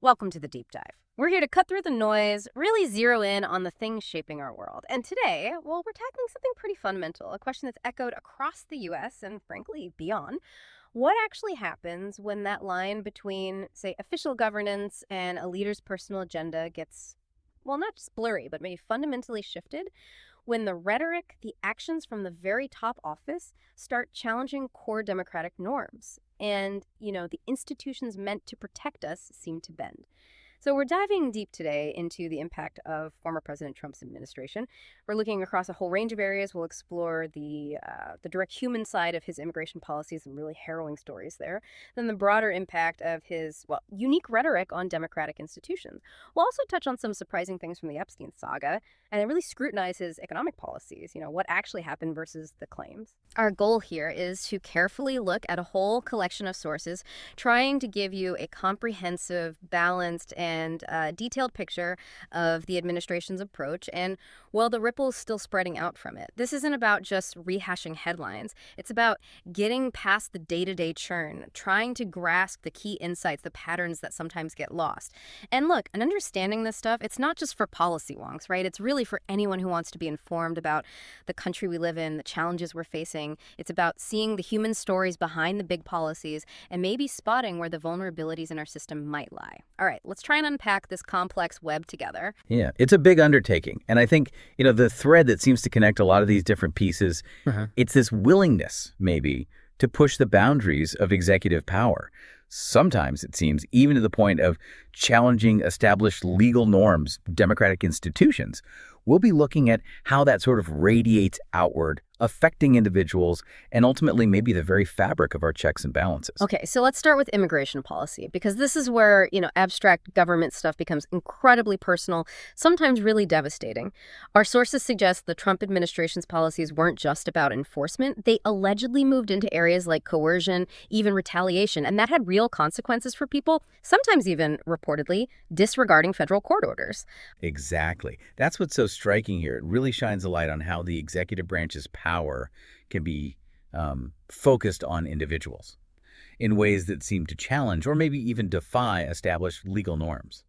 Welcome to the Deep Dive. We're here to cut through the noise, really zero in on the things shaping our world. And today, well, we're tackling something pretty fundamental, a question that's echoed across the US and frankly beyond. What actually happens when that line between, say, official governance and a leader's personal agenda gets, well, not just blurry, but maybe fundamentally shifted? When the rhetoric, the actions from the very top office start challenging core democratic norms. And, the institutions meant to protect us seem to bend. So we're diving deep today into the impact of former President Trump's administration. We're looking across a whole range of areas. We'll explore the direct human side of his immigration policies and really harrowing stories there. Then the broader impact of his, well, unique rhetoric on democratic institutions. We'll also touch on some surprising things from the Epstein saga and really scrutinize his economic policies, what actually happened versus the claims. Our goal here is to carefully look at a whole collection of sources, trying to give you a comprehensive, balanced, and detailed picture of the administration's approach and, well, the ripples still spreading out from it. This isn't about just rehashing headlines. It's about getting past the day-to-day churn, trying to grasp the key insights, the patterns that sometimes get lost. And look, and understanding this stuff, it's not just for policy wonks, right? It's really for anyone who wants to be informed about the country we live in, the challenges we're facing. It's about seeing the human stories behind the big policies and maybe spotting where the vulnerabilities in our system might lie. All right, let's try and unpack this complex web together. Yeah, it's a big undertaking. And I think, the thread that seems to connect a lot of these different pieces, it's this willingness, maybe, to push the boundaries of executive power. Sometimes, it seems, even to the point of challenging established legal norms, democratic institutions. We'll be looking at how that sort of radiates outward, affecting individuals, and ultimately maybe the very fabric of our checks and balances. Okay, so let's start with immigration policy, because this is where, abstract government stuff becomes incredibly personal, sometimes really devastating. Our sources suggest the Trump administration's policies weren't just about enforcement. They allegedly moved into areas like coercion, even retaliation, and that had real consequences for people, sometimes even, reportedly, disregarding federal court orders. Exactly. That's what's so striking here. It really shines a light on how the executive branch's power can be focused on individuals in ways that seem to challenge or maybe even defy established legal norms.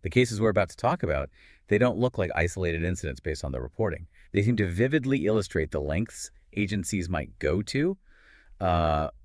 The cases we're about to talk about, they don't look like isolated incidents based on the reporting. They seem to vividly illustrate the lengths agencies might go to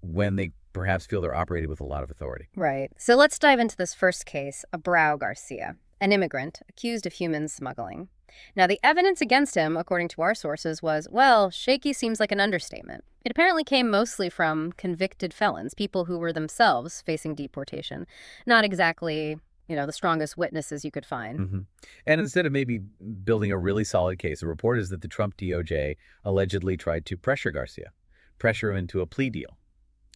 when they perhaps feel they're operated with a lot of authority. Right. So let's dive into this first case, Abrao Garcia, an immigrant accused of human smuggling. Now, the evidence against him, according to our sources, was, well, shaky seems like an understatement. It apparently came mostly from convicted felons, people who were themselves facing deportation. Not exactly, the strongest witnesses you could find. And instead of maybe building a really solid case, the report is that the Trump DOJ allegedly tried to pressure Garcia, pressure him into a plea deal.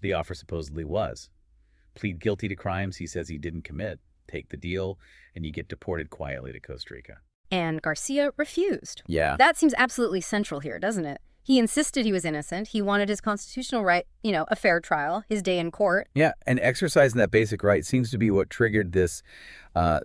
The offer supposedly was plead guilty to crimes he says he didn't commit, take the deal, and you get deported quietly to Costa Rica. And Garcia refused. Yeah. That seems absolutely central here, doesn't it? He insisted he was innocent. He wanted his constitutional right, a fair trial, his day in court. Yeah, and exercising that basic right seems to be what triggered this a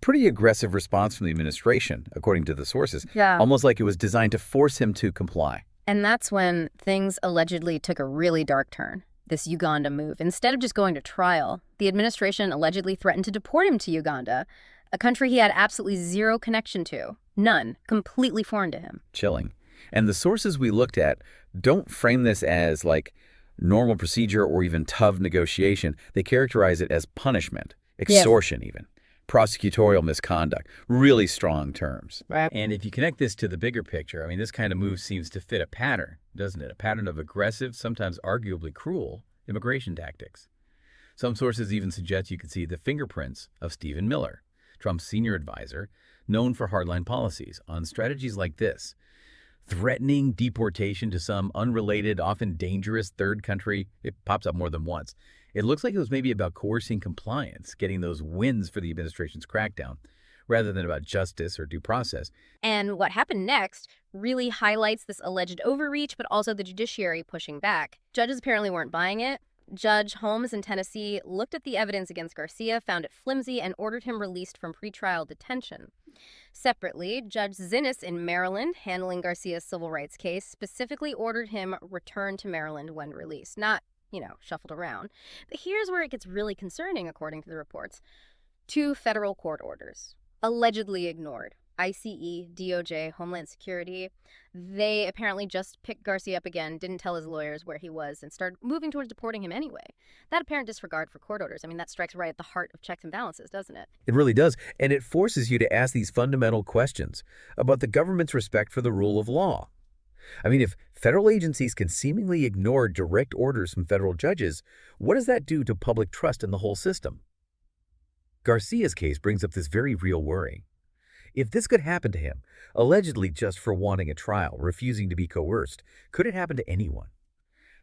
pretty aggressive response from the administration, according to the sources. Yeah. Almost like it was designed to force him to comply. And that's when things allegedly took a really dark turn. This Uganda move. Instead of just going to trial, the administration allegedly threatened to deport him to Uganda, a country he had absolutely zero connection to. None. Completely foreign to him. Chilling. And the sources we looked at don't frame this as like normal procedure or even tough negotiation. They characterize it as punishment, extortion even, prosecutorial misconduct, really strong terms. Right. And if you connect this to the bigger picture, this kind of move seems to fit a pattern, doesn't it? A pattern of aggressive, sometimes arguably cruel, immigration tactics. Some sources even suggest you could see the fingerprints of Stephen Miller, Trump's senior advisor, known for hardline policies on strategies like this, threatening deportation to some unrelated, often dangerous third country. It pops up more than once. It looks like it was maybe about coercing compliance, getting those wins for the administration's crackdown, rather than about justice or due process. And what happened next really highlights this alleged overreach, but also the judiciary pushing back. Judges apparently weren't buying it. Judge Holmes in Tennessee looked at the evidence against Garcia, found it flimsy, and ordered him released from pretrial detention. Separately, Judge Zinnes in Maryland, handling Garcia's civil rights case, specifically ordered him returned to Maryland when released, not, shuffled around. But here's where it gets really concerning, according to the reports. Two federal court orders, allegedly ignored. ICE, DOJ, Homeland Security. They apparently just picked Garcia up again, didn't tell his lawyers where he was, and started moving towards deporting him anyway. That apparent disregard for court orders, I mean, that strikes right at the heart of checks and balances, doesn't it? It really does, and it forces you to ask these fundamental questions about the government's respect for the rule of law. I mean, if federal agencies can seemingly ignore direct orders from federal judges, what does that do to public trust in the whole system? Garcia's case brings up this very real worry. If this could happen to him, allegedly just for wanting a trial, refusing to be coerced, could it happen to anyone?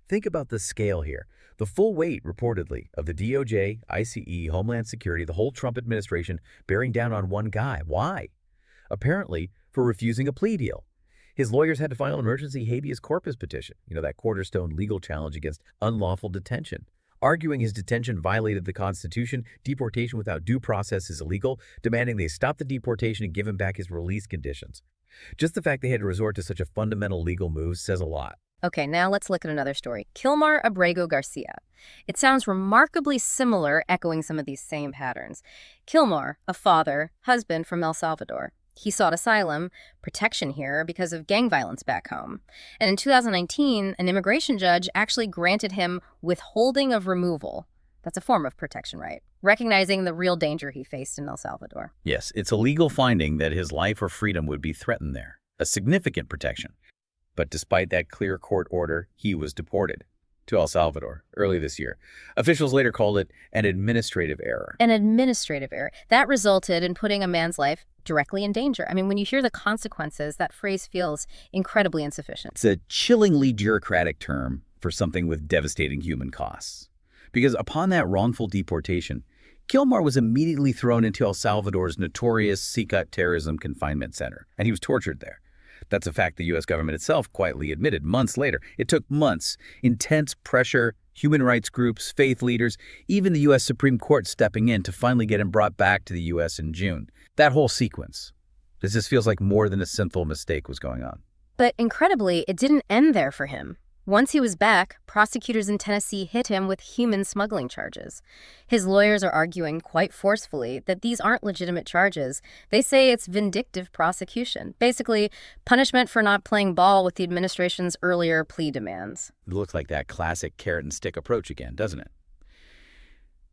Think about the scale here. The full weight, reportedly, of the DOJ, ICE, Homeland Security, the whole Trump administration bearing down on one guy. Why? Apparently, for refusing a plea deal. His lawyers had to file an emergency habeas corpus petition, that cornerstone legal challenge against unlawful detention. Arguing his detention violated the Constitution, deportation without due process is illegal, demanding they stop the deportation and give him back his release conditions. Just the fact they had to resort to such a fundamental legal move says a lot. Okay, now let's look at another story. Kilmar Abrego Garcia. It sounds remarkably similar, echoing some of these same patterns. Kilmar, a father, husband from El Salvador. He sought asylum, protection here because of gang violence back home. And in 2019, an immigration judge actually granted him withholding of removal. That's a form of protection, right? Recognizing the real danger he faced in El Salvador. Yes, it's a legal finding that his life or freedom would be threatened there. A significant protection. But despite that clear court order, he was deported to El Salvador early this year. Officials later called it an administrative error. An administrative error. That resulted in putting a man's life directly in danger. I mean, when you hear the consequences, that phrase feels incredibly insufficient. It's a chillingly bureaucratic term for something with devastating human costs. Because upon that wrongful deportation, Kilmar was immediately thrown into El Salvador's notorious Sicat terrorism confinement center, and he was tortured there. That's a fact the U.S. government itself quietly admitted months later. It took months, intense pressure, human rights groups, faith leaders, even the U.S. Supreme Court stepping in to finally get him brought back to the U.S. in June. That whole sequence. This just feels like more than a sinful mistake was going on. But incredibly, it didn't end there for him. Once he was back, prosecutors in Tennessee hit him with human smuggling charges. His lawyers are arguing quite forcefully that these aren't legitimate charges. They say it's vindictive prosecution, basically punishment for not playing ball with the administration's earlier plea demands. It looks like that classic carrot and stick approach again, doesn't it?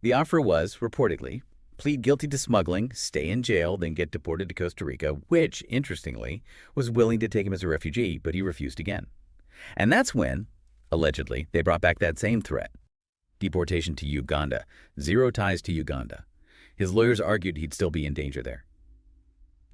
The offer was, reportedly, plead guilty to smuggling, stay in jail, then get deported to Costa Rica, which, interestingly, was willing to take him as a refugee, but he refused again. And that's when, allegedly, they brought back that same threat. Deportation to Uganda. Zero ties to Uganda. His lawyers argued he'd still be in danger there.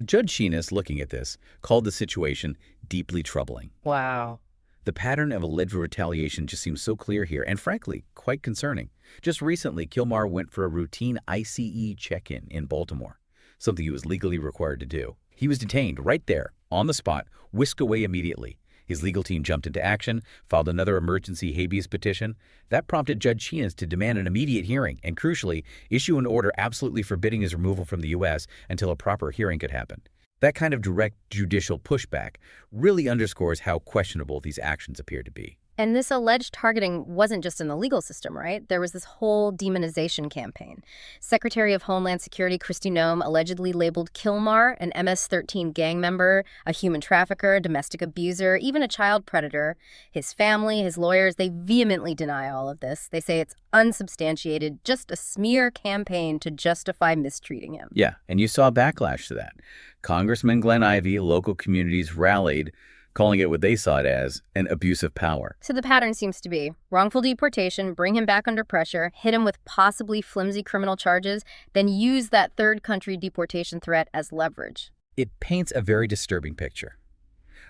Judge Sheenis, looking at this, called the situation deeply troubling. Wow. The pattern of alleged retaliation just seems so clear here, and frankly, quite concerning. Just recently, Kilmar went for a routine ICE check-in in Baltimore, something he was legally required to do. He was detained right there, on the spot, whisked away immediately. His legal team jumped into action, filed another emergency habeas petition. That prompted Judge Sheenis to demand an immediate hearing and, crucially, issue an order absolutely forbidding his removal from the U.S. until a proper hearing could happen. That kind of direct judicial pushback really underscores how questionable these actions appear to be. And this alleged targeting wasn't just in the legal system, right? There was this whole demonization campaign. Secretary of Homeland Security Kristi Noem allegedly labeled Kilmar an MS-13 gang member, a human trafficker, a domestic abuser, even a child predator. His family, his lawyers, they vehemently deny all of this. They say it's unsubstantiated, just a smear campaign to justify mistreating him. Yeah, and you saw backlash to that. Congressman Glenn Ivey, local communities rallied, calling it what they saw it as an abuse of power. So the pattern seems to be wrongful deportation, bring him back under pressure, hit him with possibly flimsy criminal charges, then use that third country deportation threat as leverage. It paints a very disturbing picture.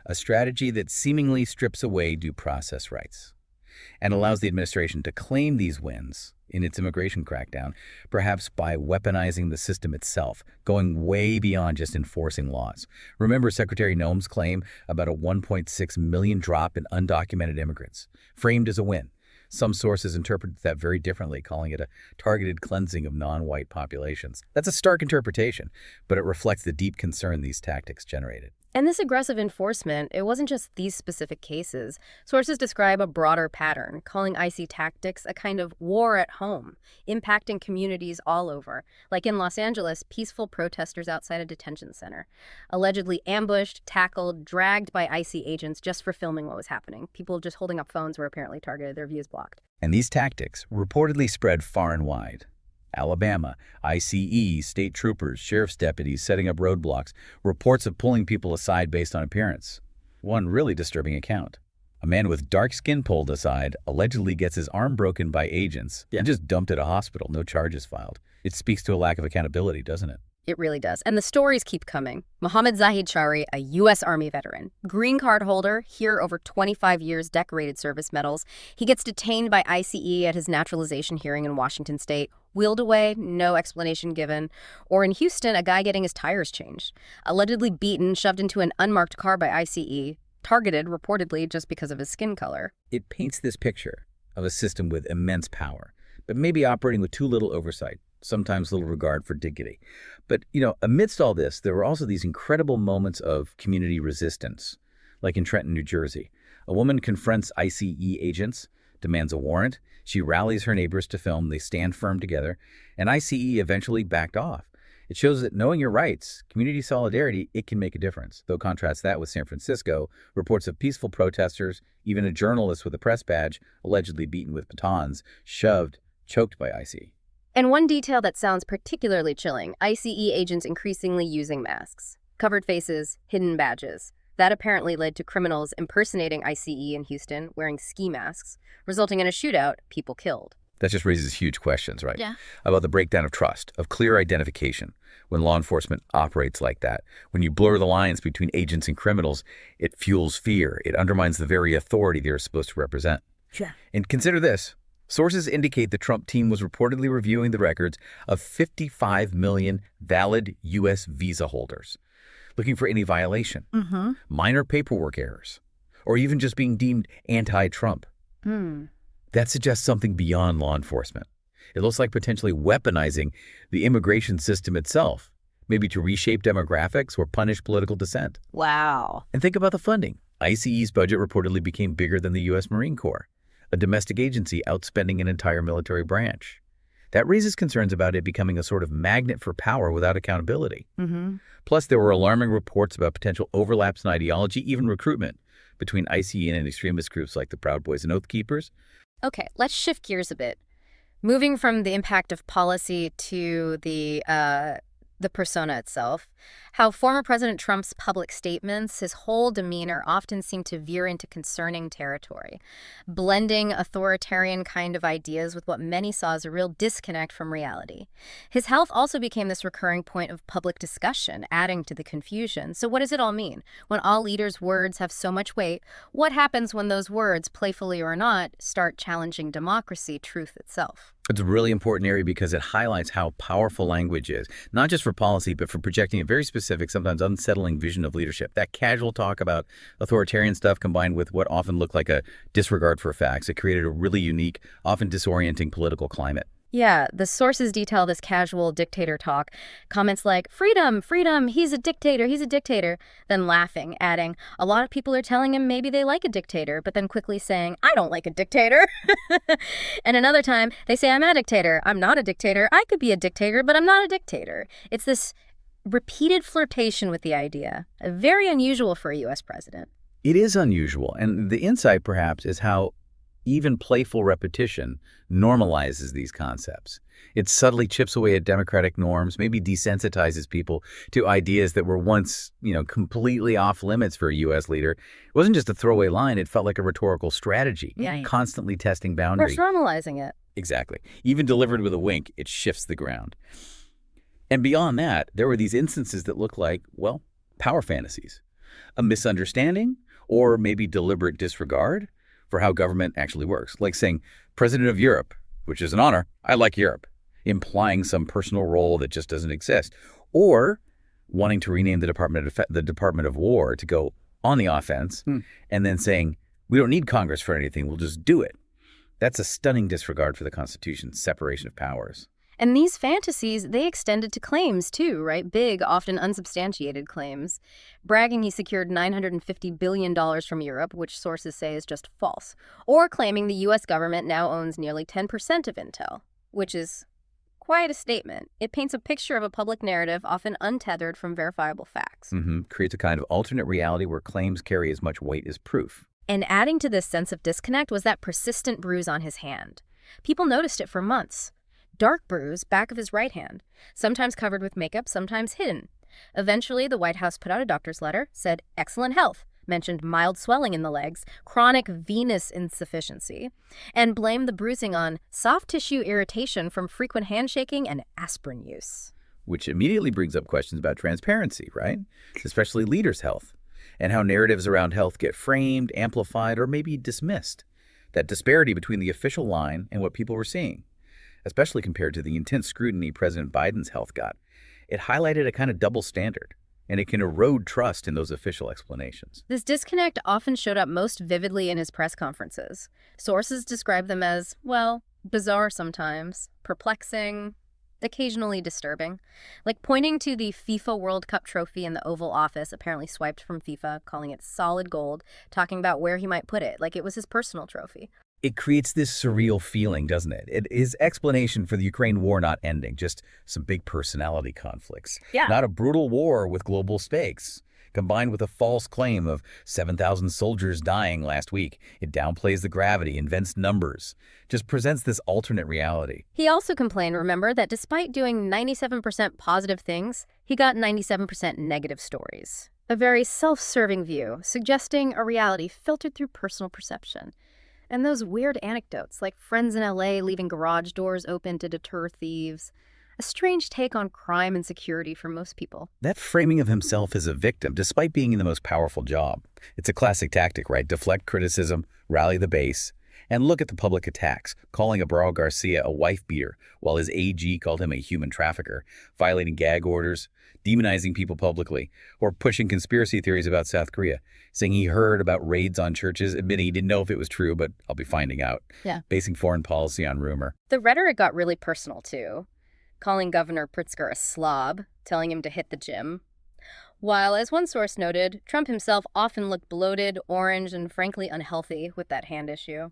A strategy that seemingly strips away due process rights and allows the administration to claim these wins in its immigration crackdown, perhaps by weaponizing the system itself, going way beyond just enforcing laws. Remember Secretary Noem's claim about a 1.6 million drop in undocumented immigrants, framed as a win. Some sources interpreted that very differently, calling it a targeted cleansing of non-white populations. That's a stark interpretation, but it reflects the deep concern these tactics generated. And this aggressive enforcement, it wasn't just these specific cases. Sources describe a broader pattern, calling icy tactics a kind of war at home, impacting communities all over. Like in Los Angeles, peaceful protesters outside a detention center, allegedly ambushed, tackled, dragged by icy agents just for filming what was happening. People just holding up phones were apparently targeted, their views blocked. And these tactics reportedly spread far and wide. Alabama, ICE, state troopers, sheriff's deputies setting up roadblocks, reports of pulling people aside based on appearance. One really disturbing account. A man with dark skin pulled aside allegedly gets his arm broken by agents and just dumped at a hospital, no charges filed. It speaks to a lack of accountability, doesn't it? It really does. And the stories keep coming. Mohammed Zahid Shari, a U.S. Army veteran, green card holder, here over 25 years, decorated service medals. He gets detained by ICE at his naturalization hearing in Washington state, wheeled away, no explanation given. Or in Houston, a guy getting his tires changed, allegedly beaten, shoved into an unmarked car by ICE, targeted reportedly just because of his skin color. It paints this picture of a system with immense power, but maybe operating with too little oversight, sometimes little regard for dignity. But, amidst all this, there were also these incredible moments of community resistance, like in Trenton, New Jersey. A woman confronts ICE agents, demands a warrant. She rallies her neighbors to film. They stand firm together, and ICE eventually backed off. It shows that knowing your rights, community solidarity, it can make a difference. Though contrast that with San Francisco, reports of peaceful protesters, even a journalist with a press badge, allegedly beaten with batons, shoved, choked by ICE. And one detail that sounds particularly chilling, ICE agents increasingly using masks, covered faces, hidden badges. That apparently led to criminals impersonating ICE in Houston, wearing ski masks, resulting in a shootout, people killed. That just raises huge questions, right? Yeah. About the breakdown of trust, of clear identification. When law enforcement operates like that, when you blur the lines between agents and criminals, it fuels fear. It undermines the very authority they're supposed to represent. Yeah. And consider this. Sources indicate the Trump team was reportedly reviewing the records of 55 million valid U.S. visa holders, looking for any violation, minor paperwork errors, or even just being deemed anti-Trump. That suggests something beyond law enforcement. It looks like potentially weaponizing the immigration system itself, maybe to reshape demographics or punish political dissent. Wow. And think about the funding. ICE's budget reportedly became bigger than the U.S. Marine Corps, a domestic agency outspending an entire military branch. That raises concerns about it becoming a sort of magnet for power without accountability. Plus, there were alarming reports about potential overlaps in ideology, even recruitment, between ICE and extremist groups like the Proud Boys and Oath Keepers. Okay, let's shift gears a bit. Moving from the impact of policy to the persona itself, how former President Trump's public statements, his whole demeanor often seem to veer into concerning territory, blending authoritarian kind of ideas with what many saw as a real disconnect from reality. His health also became this recurring point of public discussion, adding to the confusion. So what does it all mean? When all leaders' words have so much weight, what happens when those words, playfully or not, start challenging democracy, truth itself? It's a really important area because it highlights how powerful language is, not just for policy, but for projecting a very specific, sometimes unsettling vision of leadership. That casual talk about authoritarian stuff combined with what often looked like a disregard for facts, it created a really unique, often disorienting political climate. Yeah, the sources detail this casual dictator talk. Comments like, freedom, freedom, he's a dictator, then laughing, adding, a lot of people are telling him maybe they like a dictator, but then quickly saying, I don't like a dictator. And another time, they say, I'm a dictator. I'm not a dictator. I could be a dictator, but I'm not a dictator. It's this repeated flirtation with the idea, very unusual for a U.S. president. It is unusual, and the insight, perhaps, is how even playful repetition normalizes these concepts. It subtly chips away at democratic norms, maybe desensitizes people to ideas that were once, completely off limits for a U.S. leader. It wasn't just a throwaway line. It felt like a rhetorical strategy, constantly testing boundaries. We're normalizing it. Exactly. Even delivered with a wink, it shifts the ground. And beyond that, there were these instances that look like, power fantasies, a misunderstanding, or maybe deliberate disregard for how government actually works, like saying, President of Europe, which is an honor, I like Europe, implying some personal role that just doesn't exist, or wanting to rename the Department of War to go on the offense, and then saying, we don't need Congress for anything, we'll just do it. That's a stunning disregard for the Constitution's separation of powers. And these fantasies, they extended to claims too, right? Big, often unsubstantiated claims. Bragging he secured $950 billion from Europe, which sources say is just false. Or claiming the US government now owns nearly 10% of Intel, which is quite a statement. It paints a picture of a public narrative often untethered from verifiable facts. Creates a kind of alternate reality where claims carry as much weight as proof. And adding to this sense of disconnect was that persistent bruise on his hand. People noticed it for months. Dark bruise back of his right hand, sometimes covered with makeup, sometimes hidden. Eventually, the White House put out a doctor's letter, said excellent health, mentioned mild swelling in the legs, chronic venous insufficiency, and blamed the bruising on soft tissue irritation from frequent handshaking and aspirin use. Which immediately brings up questions about transparency, right? Especially leaders' health, and how narratives around health get framed, amplified, or maybe dismissed. That disparity between the official line and what people were seeing, especially compared to the intense scrutiny President Biden's health got. It highlighted a kind of double standard, and it can erode trust in those official explanations. This disconnect often showed up most vividly in his press conferences. Sources describe them as, well, bizarre sometimes, perplexing, occasionally disturbing. Like pointing to the FIFA World Cup trophy in the Oval Office, apparently swiped from FIFA, calling it solid gold, talking about where he might put it, like it was his personal trophy. It creates this surreal feeling, doesn't it? It is explanation for the Ukraine war not ending, just some big personality conflicts. Yeah. Not a brutal war with global stakes. Combined with a false claim of 7,000 soldiers dying last week, it downplays the gravity, invents numbers, just presents this alternate reality. He also complained, remember, that despite doing 97% positive things, he got 97% negative stories. A very self-serving view, suggesting a reality filtered through personal perception. And those weird anecdotes, like friends in LA leaving garage doors open to deter thieves. A strange take on crime and security for most people. That framing of himself as a victim, despite being in the most powerful job. It's a classic tactic, right? Deflect criticism, rally the base, and look at the public attacks, calling Abrao Garcia a wife-beater, while his AG called him a human trafficker, violating gag orders, demonizing people publicly, or pushing conspiracy theories about South Korea, saying he heard about raids on churches, admitting he didn't know if it was true, but I'll be finding out. Yeah. Basing foreign policy on rumor. The rhetoric got really personal, too. Calling Governor Pritzker a slob, telling him to hit the gym. While, as one source noted, Trump himself often looked bloated, orange, and frankly unhealthy with that hand issue.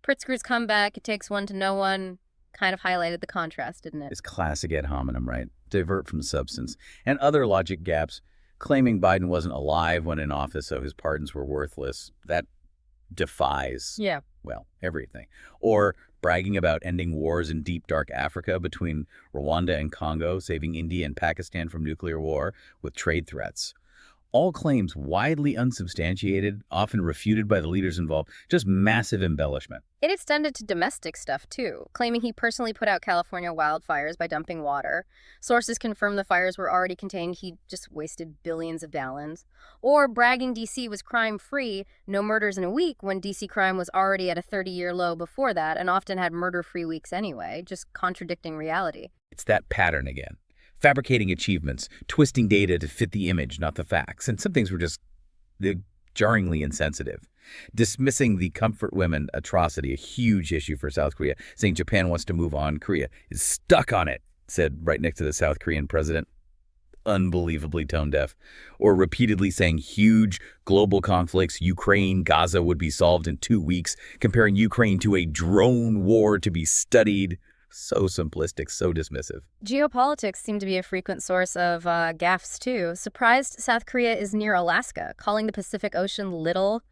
Pritzker's comeback, it takes one to know one, kind of highlighted the contrast, didn't it? It's classic ad hominem, right? Divert from substance. And other logic gaps, claiming Biden wasn't alive when in office, so his pardons were worthless. That defies, well, everything. Or bragging about ending wars in deep, dark Africa between Rwanda and Congo, saving India and Pakistan from nuclear war with trade threats. All claims widely unsubstantiated, often refuted by the leaders involved, just massive embellishment. It extended to domestic stuff, too, claiming he personally put out California wildfires by dumping water. Sources confirmed the fires were already contained. He just wasted billions of gallons. Or bragging D.C. was crime-free, no murders in a week, when D.C. crime was already at a 30-year low before that and often had murder-free weeks anyway, just contradicting reality. It's that pattern again. Fabricating achievements, twisting data to fit the image, not the facts. And some things were just jarringly insensitive. Dismissing the comfort women atrocity, a huge issue for South Korea, saying Japan wants to move on, Korea is stuck on it, said right next to the South Korean president. Unbelievably tone deaf. Or repeatedly saying huge global conflicts, Ukraine, Gaza would be solved in 2 weeks, comparing Ukraine to a drone war to be studied. So simplistic, so dismissive. Geopolitics seem to be a frequent source of gaffes, too. Surprised South Korea is near Alaska, calling the Pacific Ocean little.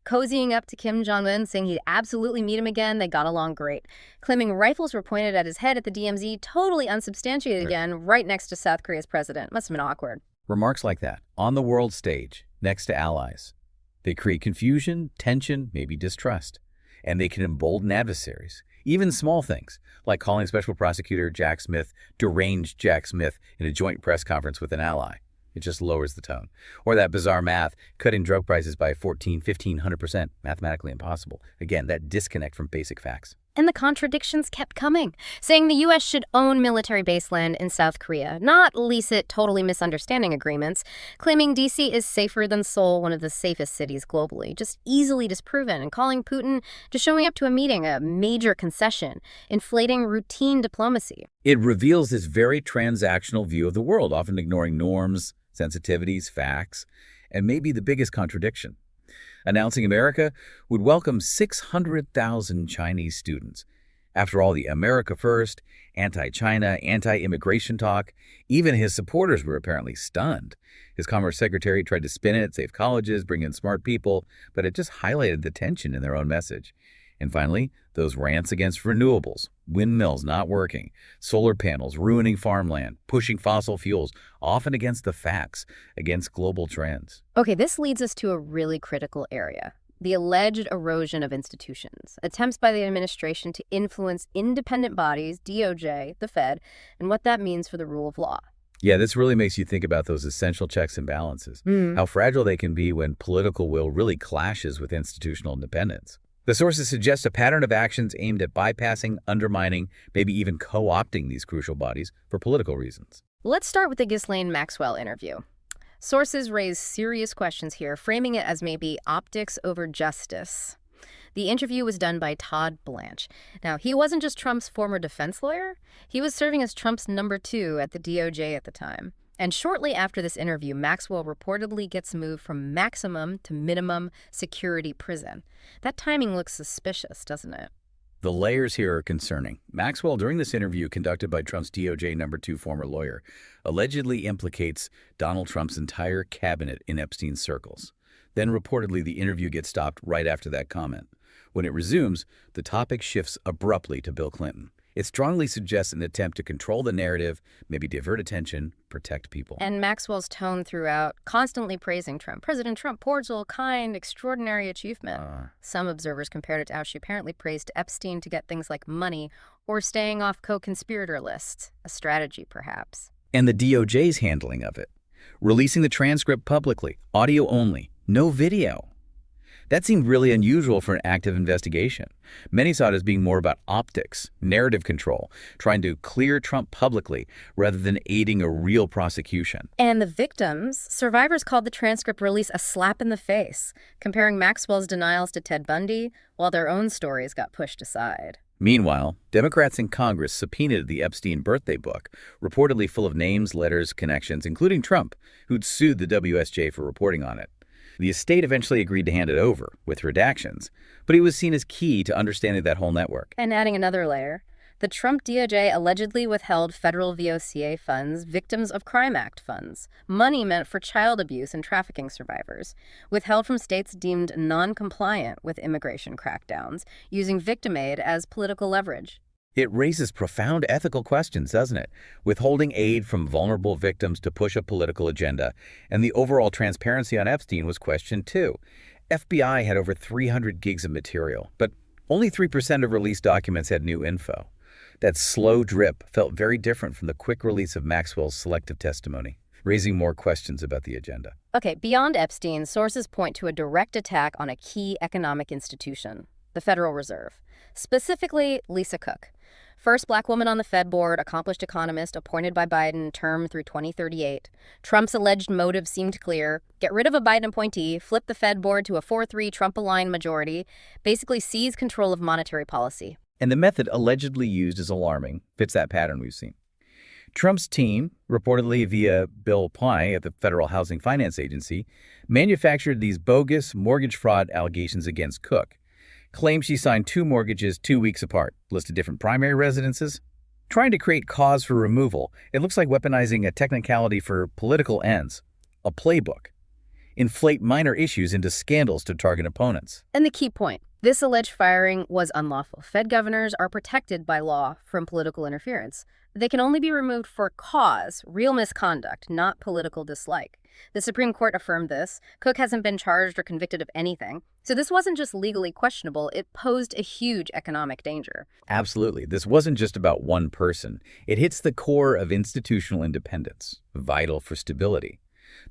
Cozying up to Kim Jong-un, saying he'd absolutely meet him again. They got along great. Claiming rifles were pointed at his head at the DMZ, totally unsubstantiated again, right next to South Korea's president. Must have been awkward. Remarks like that, on the world stage, next to allies. They create confusion, tension, maybe distrust. And they can embolden adversaries. Even small things, like calling Special Prosecutor Jack Smith deranged Jack Smith in a joint press conference with an ally. It just lowers the tone. Or that bizarre math, cutting drug prices by 14, 15, 100%, mathematically impossible. Again, that disconnect from basic facts. And the contradictions kept coming, saying the U.S. should own military baseland in South Korea, not lease it, totally misunderstanding agreements, claiming D.C. is safer than Seoul, one of the safest cities globally, just easily disproven, and calling Putin just showing up to a meeting a major concession, inflating routine diplomacy. It reveals this very transactional view of the world, often ignoring norms, sensitivities, facts, and maybe the biggest contradiction. Announcing America would welcome 600,000 Chinese students. After all the America First, anti-China, anti-immigration talk, even his supporters were apparently stunned. His Commerce Secretary tried to spin it, save colleges, bring in smart people, but it just highlighted the tension in their own message. And finally, those rants against renewables, windmills not working, solar panels ruining farmland, pushing fossil fuels, often against the facts, against global trends. Okay, this leads us to a really critical area. The alleged erosion of institutions, attempts by the administration to influence independent bodies, DOJ, the Fed, and what that means for the rule of law. Yeah, this really makes you think about those essential checks and balances, how fragile they can be when political will really clashes with institutional independence. The sources suggest a pattern of actions aimed at bypassing, undermining, maybe even co-opting these crucial bodies for political reasons. Let's start with the Ghislaine Maxwell interview. Sources raise serious questions here, framing it as maybe optics over justice. The interview was done by Todd Blanche. Now, he wasn't just Trump's former defense lawyer. He was serving as Trump's number 2 at the DOJ at the time. And shortly after this interview, Maxwell reportedly gets moved from maximum to minimum security prison. That timing looks suspicious, doesn't it? The layers here are concerning. Maxwell, during this interview conducted by Trump's DOJ number 2 former lawyer, allegedly implicates Donald Trump's entire cabinet in Epstein's circles. Then reportedly the interview gets stopped right after that comment. When it resumes, the topic shifts abruptly to Bill Clinton. It strongly suggests an attempt to control the narrative, maybe divert attention, protect people. And Maxwell's tone throughout, constantly praising Trump. President Trump, cordial, kind, extraordinary achievement. Some observers compared it to how she apparently praised Epstein to get things like money or staying off co-conspirator lists. A strategy, perhaps. And the DOJ's handling of it. Releasing the transcript publicly, audio only, no video. That seemed really unusual for an active investigation. Many saw it as being more about optics, narrative control, trying to clear Trump publicly rather than aiding a real prosecution. And the victims, survivors called the transcript release a slap in the face, comparing Maxwell's denials to Ted Bundy, while their own stories got pushed aside. Meanwhile, Democrats in Congress subpoenaed the Epstein birthday book, reportedly full of names, letters, connections, including Trump, who'd sued the WSJ for reporting on it. The estate eventually agreed to hand it over, with redactions, but it was seen as key to understanding that whole network. And adding another layer, the Trump DOJ allegedly withheld federal VOCA funds, Victims of Crime Act funds, money meant for child abuse and trafficking survivors, withheld from states deemed non-compliant with immigration crackdowns, using victim aid as political leverage. It raises profound ethical questions, doesn't it? Withholding aid from vulnerable victims to push a political agenda. And the overall transparency on Epstein was questioned too. FBI had over 300 gigs of material, but only 3% of released documents had new info. That slow drip felt very different from the quick release of Maxwell's selective testimony, raising more questions about the agenda. Okay, beyond Epstein, sources point to a direct attack on a key economic institution, the Federal Reserve. Specifically, Lisa Cook. First black woman on the Fed board, accomplished economist, appointed by Biden, term through 2038. Trump's alleged motive seemed clear. Get rid of a Biden appointee, flip the Fed board to a 4-3 Trump-aligned majority, basically seize control of monetary policy. And the method allegedly used is alarming, fits that pattern we've seen. Trump's team, reportedly via Bill Ply at the Federal Housing Finance Agency, manufactured these bogus mortgage fraud allegations against Cook. Claimed she signed 2 mortgages 2 weeks apart, listed different primary residences. Trying to create cause for removal, it looks like weaponizing a technicality for political ends. A playbook. Inflate minor issues into scandals to target opponents. And the key point, this alleged firing was unlawful. Fed governors are protected by law from political interference. They can only be removed for cause, real misconduct, not political dislike. The Supreme Court affirmed this. Cook hasn't been charged or convicted of anything. So this wasn't just legally questionable, it posed a huge economic danger. Absolutely. This wasn't just about one person. It hits the core of institutional independence, vital for stability.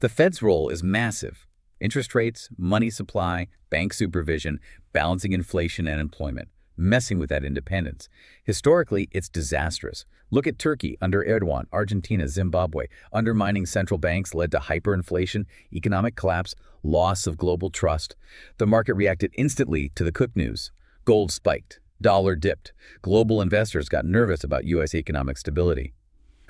The Fed's role is massive. Interest rates, money supply, bank supervision, balancing inflation and employment. messing with that independence. Historically, it's disastrous. Look at Turkey under Erdogan, Argentina, Zimbabwe. Undermining central banks led to hyperinflation, economic collapse, loss of global trust. The market reacted instantly to the cook news. Gold spiked, dollar dipped. Global investors got nervous about U.S. economic stability.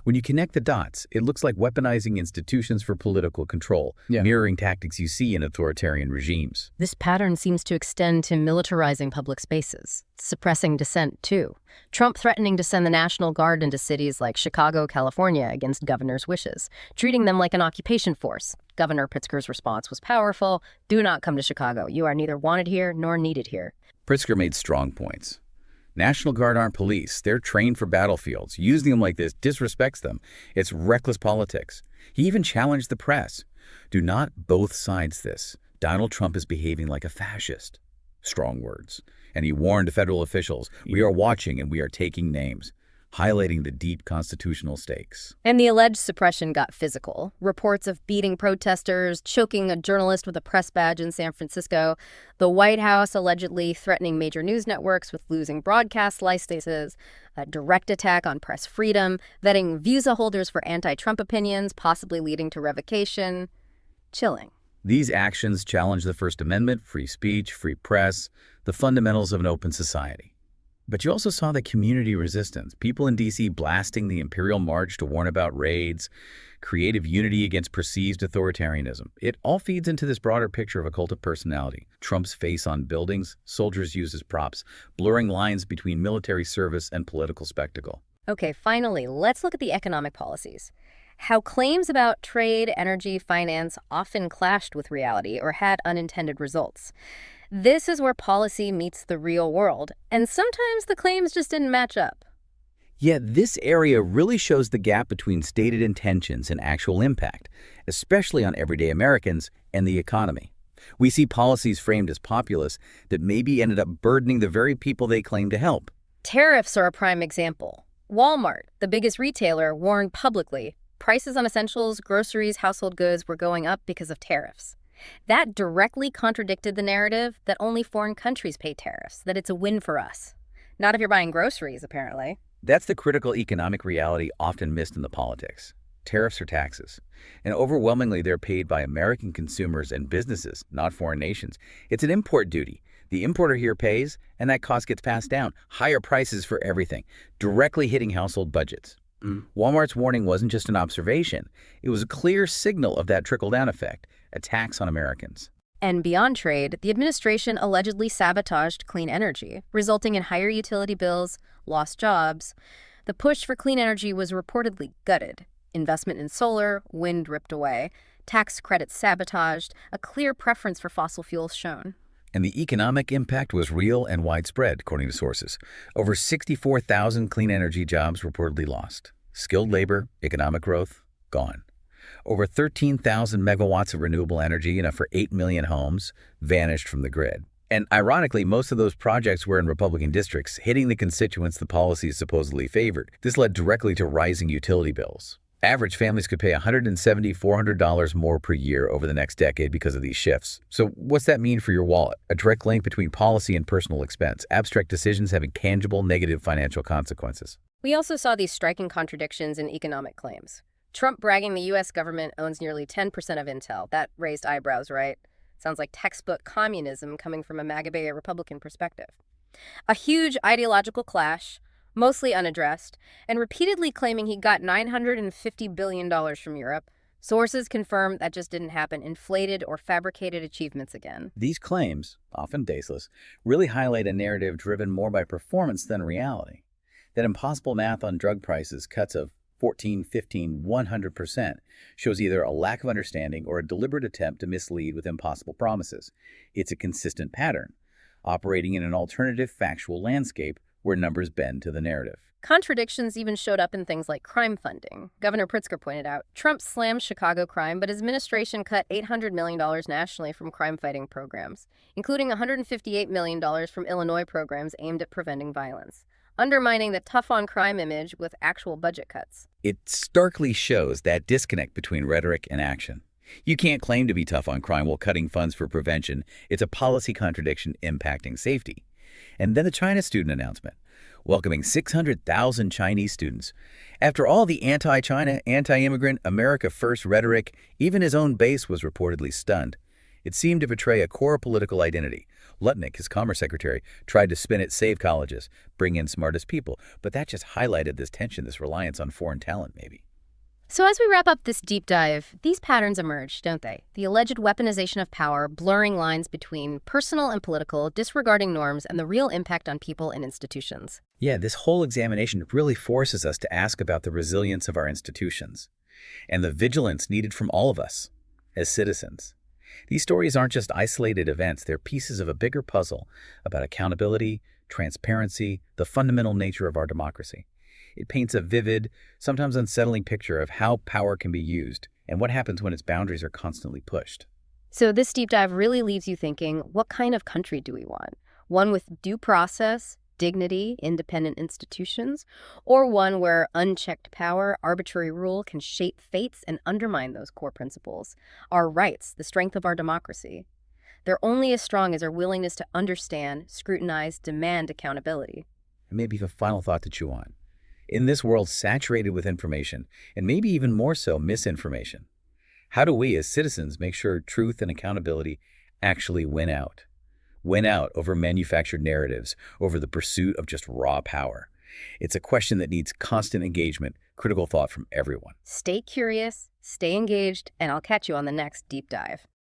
When you connect the dots, it looks like weaponizing institutions for political control, mirroring tactics you see in authoritarian regimes. This pattern seems to extend to militarizing public spaces, suppressing dissent too. Trump threatening to send the National Guard into cities like Chicago, California against governors' wishes, treating them like an occupation force. Governor Pritzker's response was powerful: "Do not come to Chicago. You are neither wanted here nor needed here." Pritzker made strong points. National Guard aren't police. They're trained for battlefields. Using them like this disrespects them. It's reckless politics. He even challenged the press. Do not both sides this. Donald Trump is behaving like a fascist. Strong words. And he warned federal officials, "We are watching and we are taking names," highlighting the deep constitutional stakes. And the alleged suppression got physical. Reports of beating protesters, choking a journalist with a press badge in San Francisco, the White House allegedly threatening major news networks with losing broadcast licenses, a direct attack on press freedom, vetting visa holders for anti-Trump opinions, possibly leading to revocation. Chilling. These actions challenge the First Amendment, free speech, free press, the fundamentals of an open society. But you also saw the community resistance, people in D.C. blasting the Imperial March to warn about raids, creative unity against perceived authoritarianism. It all feeds into this broader picture of a cult of personality. Trump's face on buildings, soldiers used as props, blurring lines between military service and political spectacle. Okay, finally, let's look at the economic policies. How claims about trade, energy, finance often clashed with reality or had unintended results. This is where policy meets the real world, and sometimes the claims just didn't match up. Yet this area really shows the gap between stated intentions and actual impact, especially on everyday Americans and the economy. We see policies framed as populist that maybe ended up burdening the very people they claim to help. Tariffs are a prime example. Walmart, the biggest retailer, warned publicly prices on essentials, groceries, household goods were going up because of tariffs. That directly contradicted the narrative that only foreign countries pay tariffs, that it's a win for us. Not if you're buying groceries, apparently. That's the critical economic reality often missed in the politics. Tariffs are taxes, and overwhelmingly they're paid by American consumers and businesses, not foreign nations. It's an import duty. The importer here pays, and that cost gets passed down. Higher prices for everything, directly hitting household budgets. Walmart's warning wasn't just an observation. It was a clear signal of that trickle-down effect, a tax on Americans. And beyond trade, the administration allegedly sabotaged clean energy, resulting in higher utility bills, lost jobs. The push for clean energy was reportedly gutted. Investment in solar, wind ripped away, tax credits sabotaged, a clear preference for fossil fuels shown. And the economic impact was real and widespread, according to sources. Over 64,000 clean energy jobs reportedly lost. Skilled labor, economic growth, gone. Over 13,000 megawatts of renewable energy, enough for 8 million homes, vanished from the grid. And ironically, most of those projects were in Republican districts, hitting the constituents the policies supposedly favored. This led directly to rising utility bills. Average families could pay $170, $400 more per year over the next decade because of these shifts. So what's that mean for your wallet? A direct link between policy and personal expense, abstract decisions having tangible negative financial consequences. We also saw these striking contradictions in economic claims. Trump bragging the U.S. government owns nearly 10% of Intel. That raised eyebrows, right? Sounds like textbook communism coming from a MAGA Bay Republican perspective. A huge ideological clash, mostly unaddressed, and repeatedly claiming he got $950 billion from Europe. Sources confirm that just didn't happen, inflated or fabricated achievements again. These claims, often baseless, really highlight a narrative driven more by performance than reality. That impossible math on drug prices, cuts of 14, 15, 100%, shows either a lack of understanding or a deliberate attempt to mislead with impossible promises. It's a consistent pattern, operating in an alternative factual landscape where numbers bend to the narrative. Contradictions even showed up in things like crime funding. Governor Pritzker pointed out, Trump slammed Chicago crime, but his administration cut $800 million nationally from crime-fighting programs, including $158 million from Illinois programs aimed at preventing violence, undermining the tough-on-crime image with actual budget cuts. It starkly shows that disconnect between rhetoric and action. You can't claim to be tough on crime while cutting funds for prevention. It's a policy contradiction impacting safety. And then the China student announcement, welcoming 600,000 Chinese students. After all the anti-China, anti-immigrant, America First rhetoric, even his own base was reportedly stunned. It seemed to betray a core political identity. Lutnick, his Commerce Secretary, tried to spin it save colleges, bring in smartest people, but that just highlighted this tension, this reliance on foreign talent, maybe. So, as we wrap up this deep dive, these patterns emerge, don't they? The alleged weaponization of power, blurring lines between personal and political, disregarding norms, and the real impact on people and institutions. Yeah, this whole examination really forces us to ask about the resilience of our institutions and the vigilance needed from all of us as citizens. These stories aren't just isolated events, they're pieces of a bigger puzzle about accountability, transparency, the fundamental nature of our democracy. It paints a vivid, sometimes unsettling picture of how power can be used and what happens when its boundaries are constantly pushed. So, this deep dive really leaves you thinking, what kind of country do we want? One with due process, dignity, independent institutions, or one where unchecked power, arbitrary rule can shape fates and undermine those core principles? Our rights, the strength of our democracy. They're only as strong as our willingness to understand, scrutinize, demand accountability. And maybe the final thought to chew on. In this world saturated with information, and maybe even more so misinformation, how do we as citizens make sure truth and accountability actually win out? Win out over manufactured narratives, over the pursuit of just raw power. It's a question that needs constant engagement, critical thought from everyone. Stay curious, stay engaged, and I'll catch you on the next deep dive.